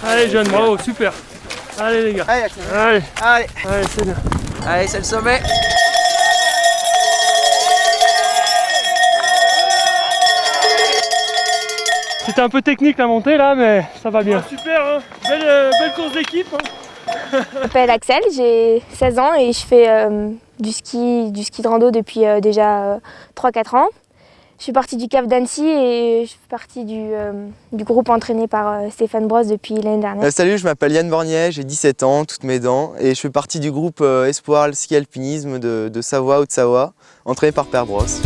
Allez jeune, bravo, super. Allez les gars. Allez, c'est bien. Allez, c'est le sommet. C'était un peu technique la montée là, mais ça va bien. Super, hein. Belle course d'équipe. Hein. Je m'appelle Axel, j'ai 16 ans et je fais du ski de rando depuis déjà 3-4 ans. Je suis partie du Cap d'Annecy et je suis partie du groupe entraîné par Stéphane Brosse depuis l'année dernière. Salut, je m'appelle Yann Bornier, j'ai 17 ans, toutes mes dents, et je fais partie du groupe Espoir ski alpinisme de Savoie, Haute-Savoie, entraîné par Père Brosse.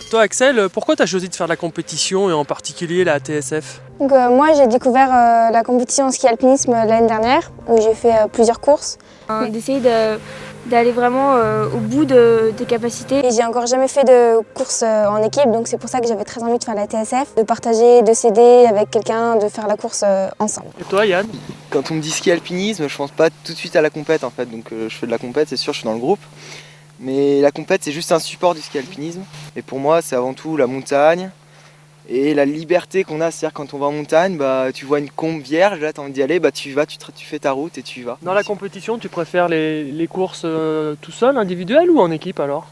Toi Axel, pourquoi tu as choisi de faire la compétition et en particulier la TSF? Donc, moi j'ai découvert la compétition ski alpinisme l'année dernière où j'ai fait plusieurs courses. D'essayer d'aller vraiment au bout de tes capacités. Et j'ai encore jamais fait de course en équipe, donc c'est pour ça que j'avais très envie de faire la TSF, de partager, de s'aider avec quelqu'un, de faire la course ensemble. Et toi Yann? Quand on me dit ski alpinisme, je pense pas tout de suite à la compète en fait, donc je fais de la compète, c'est sûr, je suis dans le groupe. Mais la compète, c'est juste un support du ski alpinisme. Et pour moi, c'est avant tout la montagne et la liberté qu'on a. C'est-à-dire quand on va en montagne, bah, tu vois une combe vierge, là tu as envie d'y aller, bah, tu y vas, tu fais ta route et tu y vas. Dans la compétition, tu préfères les courses tout seul, individuelles ou en équipe alors?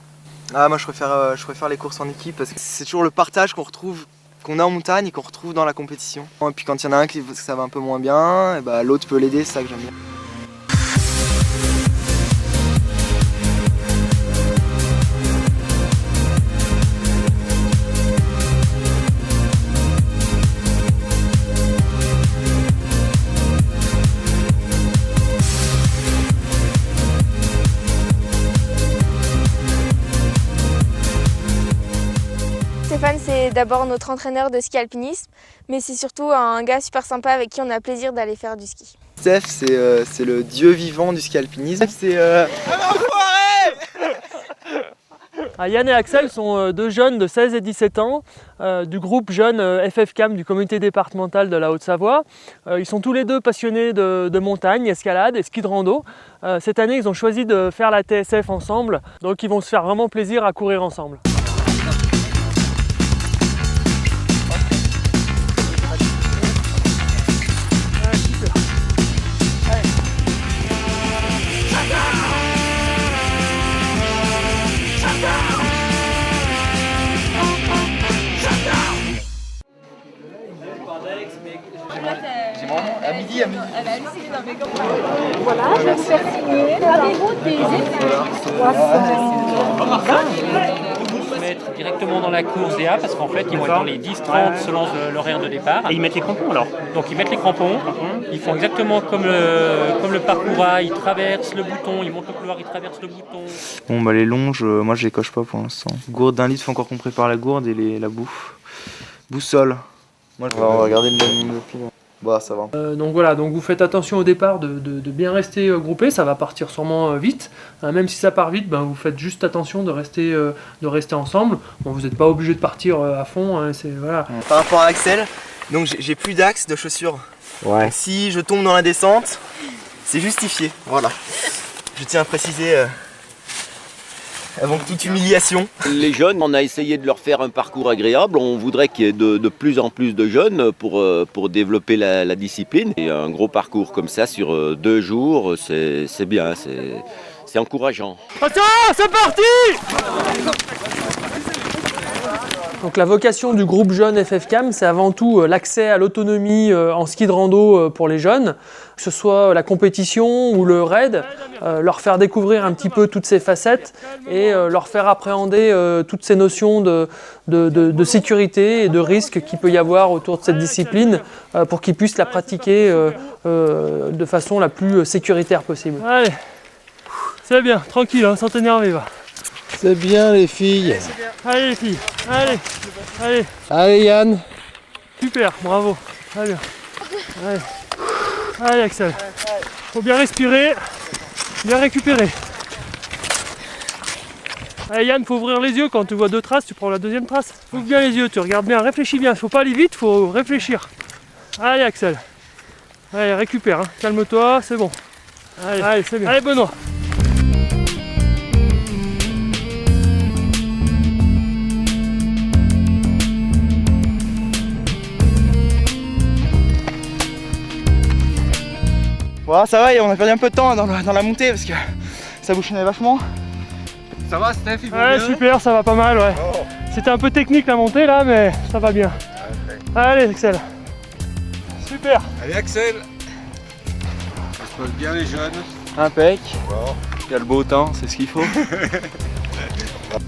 Ah, moi je préfère les courses en équipe parce que c'est toujours le partage qu'on a en montagne et qu'on retrouve dans la compétition. Et puis quand il y en a un qui ça va un peu moins bien, et bah, l'autre peut l'aider, c'est ça que j'aime bien. Stéphane, c'est d'abord notre entraîneur de ski alpinisme, mais c'est surtout un gars super sympa avec qui on a plaisir d'aller faire du ski. Steph, c'est le dieu vivant du ski alpinisme. C'est Yann et Axel sont deux jeunes de 16 et 17 ans du groupe jeune FFCAM du comité départemental de la Haute-Savoie. Ils sont tous les deux passionnés de montagne, escalade et ski de rando. Cette année, ils ont choisi de faire la TSF ensemble, donc ils vont se faire vraiment plaisir à courir ensemble. à midi. Voilà, je vais vous faire signer. Avez-vous des mettre directement dans la course des A parce qu'en fait ils vont être dans les 10-30 selon l'horaire de départ. Et ils mettent les crampons alors? Donc ils mettent les crampons, ils font exactement comme le parcours A, ils traversent le bouton, ils montent le couloir, ils traversent le bouton. Bon bah les longes, moi je les coche pas pour l'instant. Gourde d'un litre, faut encore qu'on prépare la gourde et la bouffe. Boussole. Moi on va regarder le fil. Bah ça va. Donc voilà, donc vous faites attention au départ de bien rester groupés, ça va partir sûrement vite. Même si ça part vite, ben, vous faites juste attention de rester ensemble. Bon, vous n'êtes pas obligé de partir à fond, hein, voilà. Par rapport à Axel, donc j'ai plus d'axe de chaussures. Ouais. Si je tombe dans la descente, c'est justifié. Voilà. Je tiens à préciser avant toute humiliation. Les jeunes, on a essayé de leur faire un parcours agréable. On voudrait qu'il y ait de plus en plus de jeunes pour développer la discipline. Et un gros parcours comme ça sur 2 jours, c'est bien, c'est encourageant. Attention, c'est parti! Donc la vocation du groupe jeune FFCAM, c'est avant tout l'accès à l'autonomie en ski de rando pour les jeunes, que ce soit la compétition ou le raid, leur faire découvrir un petit peu toutes ces facettes et leur faire appréhender toutes ces notions de sécurité et de risque qu'il peut y avoir autour de cette discipline pour qu'ils puissent la pratiquer de façon la plus sécuritaire possible. Allez, c'est bien, tranquille, hein, sans t'énerver. Va. C'est bien les filles. Allez les filles, allez, allez. Allez Yann. Super, bravo, très bien. Allez, allez Axel. Faut bien respirer, bien récupérer. Allez Yann, faut ouvrir les yeux quand tu vois 2 traces, tu prends la 2e trace. Ouvre bien les yeux, tu regardes bien, réfléchis bien, faut pas aller vite, faut réfléchir. Allez Axel. Allez, récupère, hein. Calme-toi, c'est bon. Allez, c'est bien. Allez, Benoît. Voilà, ça va, on a perdu un peu de temps dans la montée parce que ça bouchonnait vachement. Ça va, Steph, il va Ouais, bien? super, ça va pas mal, ouais. Oh. C'était un peu technique la montée là, mais ça va bien. Allez, Axel. Super. Allez, Axel. Ça se passe bien, les jeunes. Impec. Bon. Il y a le beau temps, c'est ce qu'il faut.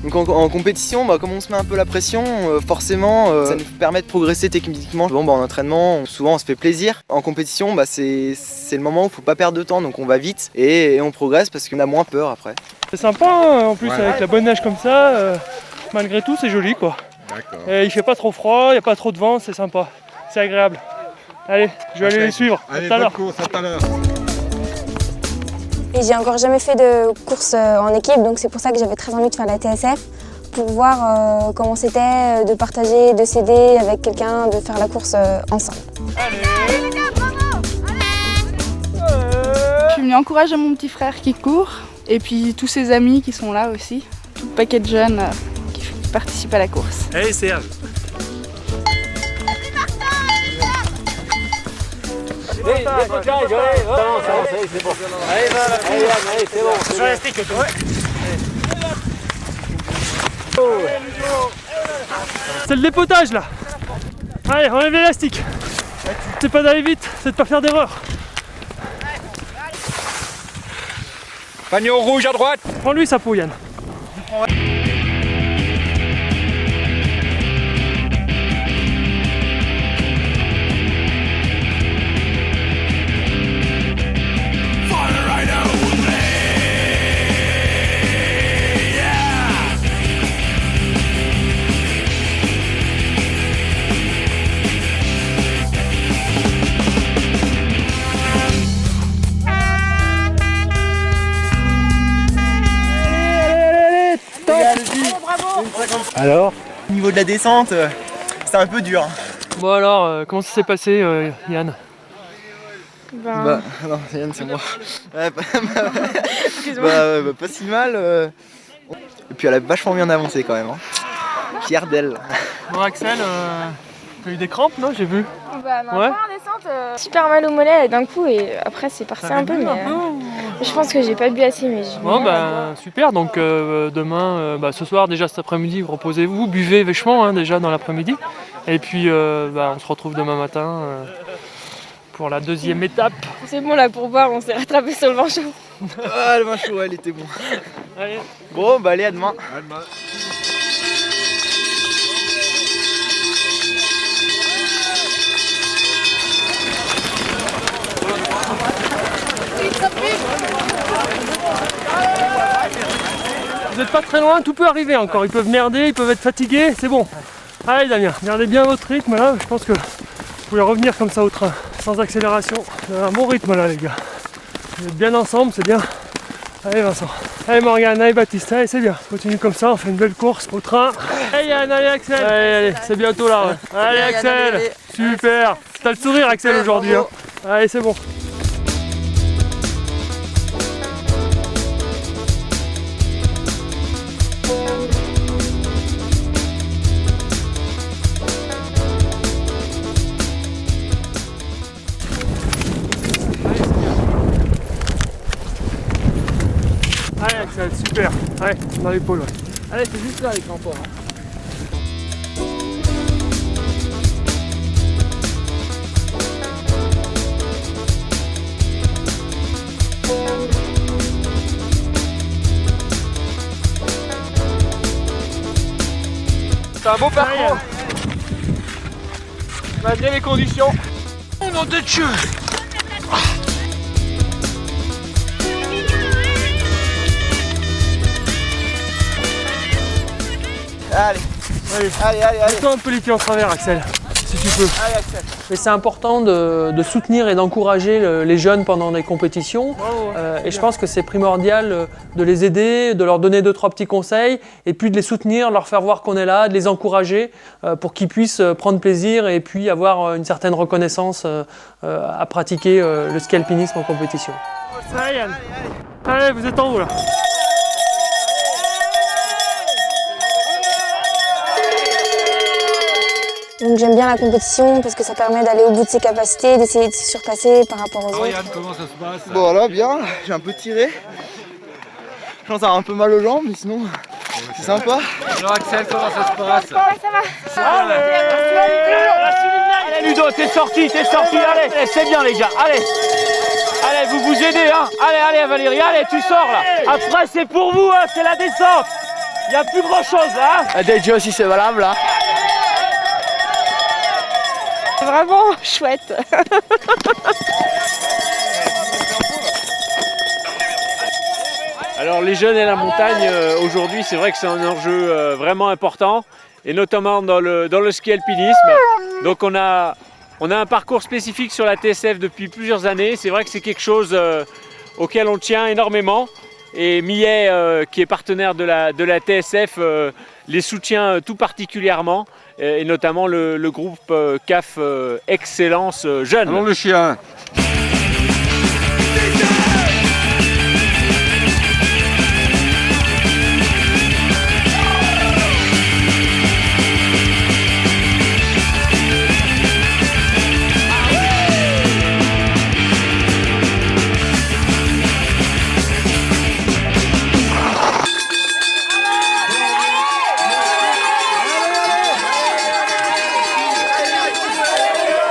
Donc en compétition, comme on se met un peu la pression, forcément ça nous permet de progresser techniquement. En entraînement, souvent on se fait plaisir. En compétition, c'est le moment où il ne faut pas perdre de temps, donc on va vite et on progresse parce qu'on a moins peur après. C'est sympa hein, en plus Voilà. avec la bonne neige comme ça, malgré tout c'est joli quoi. D'accord. Et il fait pas trop froid, il n'y a pas trop de vent, c'est sympa, c'est agréable. Allez, je vais aller les suivre. Allez, À tout à bonne l'heure. course, à tout à l'heure. Et j'ai encore jamais fait de course en équipe, donc c'est pour ça que j'avais très envie de faire la TSF, pour voir comment c'était de partager, de s'aider avec quelqu'un, de faire la course ensemble. Je suis venue encourager mon petit frère qui court et puis tous ses amis qui sont là aussi, tout le paquet de jeunes qui participent à la course. Allez Serge. C'est le dépotage là. Allez, enlève l'élastique. C'est pas d'aller vite, c'est de pas faire d'erreur. Panier rouge à droite. Prends-lui sa peau, Yann. Alors? Au niveau de la descente, c'était un peu dur. Bon alors, comment ça s'est passé, Yann? Non, Yann, c'est moi. Pas si mal. Et puis elle a vachement bien avancé quand même. Fier d'elle. Bon Axel, t'as eu des crampes, non? J'ai vu. Non, Ouais. pas en descente, super mal au mollet d'un coup et après c'est parti un peu, mais je pense que j'ai pas bu assez. Mais Bon super, donc demain, ce soir déjà cet après-midi, vous reposez-vous, buvez vachement hein, déjà dans l'après-midi. Et puis on se retrouve demain matin pour la deuxième étape. c'est bon là pour boire, on s'est rattrapé sur le vent chaud. Ah, le vin chaud, elle était bon. Allez. Bon, allez, à demain. À demain. Vous n'êtes pas très loin, tout peut arriver encore. Ils peuvent merder, ils peuvent être fatigués, c'est bon. Allez Damien, gardez bien votre rythme là, je pense que vous pouvez revenir comme ça au train, sans accélération. Vous avez un bon rythme là les gars. Vous êtes bien ensemble, c'est bien. Allez Vincent, allez Morgane, allez Baptiste, allez c'est bien. Continue comme ça, on fait une belle course au train. Allez Yann, allez Axel. Allez, c'est bientôt là. Ouais. Allez Axel, super. T'as le sourire Axel aujourd'hui. Hein. Allez c'est bon. Allez Axel, super. Allez, dans l'épaule. Ouais. Allez, c'est juste là les crampons. C'est un beau parcours. Malgré les conditions. Oh nom de Dieu. Allez. Mets-toi un peu les pieds en travers Axel, si tu peux. Allez, Axel. Mais c'est important de soutenir et d'encourager les jeunes pendant les compétitions. Et je pense que c'est primordial de les aider, de leur donner 2-3 petits conseils, et puis de les soutenir, de leur faire voir qu'on est là, de les encourager pour qu'ils puissent prendre plaisir et puis avoir une certaine reconnaissance à pratiquer le ski alpinisme en compétition. Ça va Yann. Allez, vous êtes en haut là. Donc j'aime bien la compétition parce que ça permet d'aller au bout de ses capacités, d'essayer de se surpasser par rapport aux autres. Yann, comment ça se passe? Bon là, bien, j'ai un peu tiré. Je pense avoir un peu mal aux jambes, mais sinon, c'est sympa. Alors Axel, comment ça se passe? Allez Ludo, t'es sorti, allez, c'est bien les gars, allez. Allez, vous vous aidez, hein. Allez Valérie, allez, tu sors là. Après c'est pour vous, hein, c'est la descente. Il n'y a plus grand chose là. Hein. DJ aussi c'est valable là. Vraiment chouette. Alors les jeunes et la montagne, aujourd'hui c'est vrai que c'est un enjeu vraiment important, et notamment dans le ski alpinisme. Donc on a un parcours spécifique sur la TSF depuis plusieurs années. C'est vrai que c'est quelque chose auquel on tient énormément. Et Millet, qui est partenaire de la TSF, les soutient tout particulièrement, et notamment le groupe CAF Excellence Jeune. Allons le chien.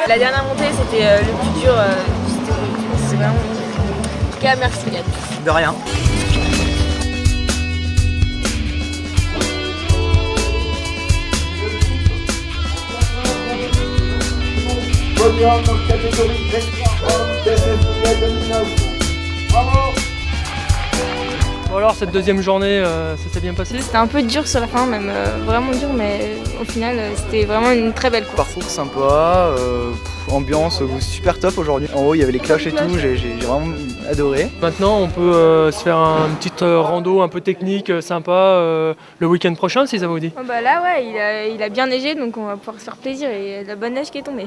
La dernière montée, c'était le plus dur. C'est vraiment... En tout cas, merci Yann. De rien. Podium dans catégorie TSF 2009. Bravo! Bon alors, cette deuxième journée, ça s'est bien passé? C'était un peu dur sur la fin, même vraiment dur, mais au final, c'était vraiment une très belle course. Parcours sympa, ambiance super top aujourd'hui. En haut, il y avait les cloches et tout, j'ai vraiment adoré. Maintenant, on peut se faire une petite rando un peu technique, sympa, le week-end prochain, si ça vous dit. Oh bah là, ouais, il a bien neigé, donc on va pouvoir se faire plaisir et il y a de la bonne neige qui est tombée.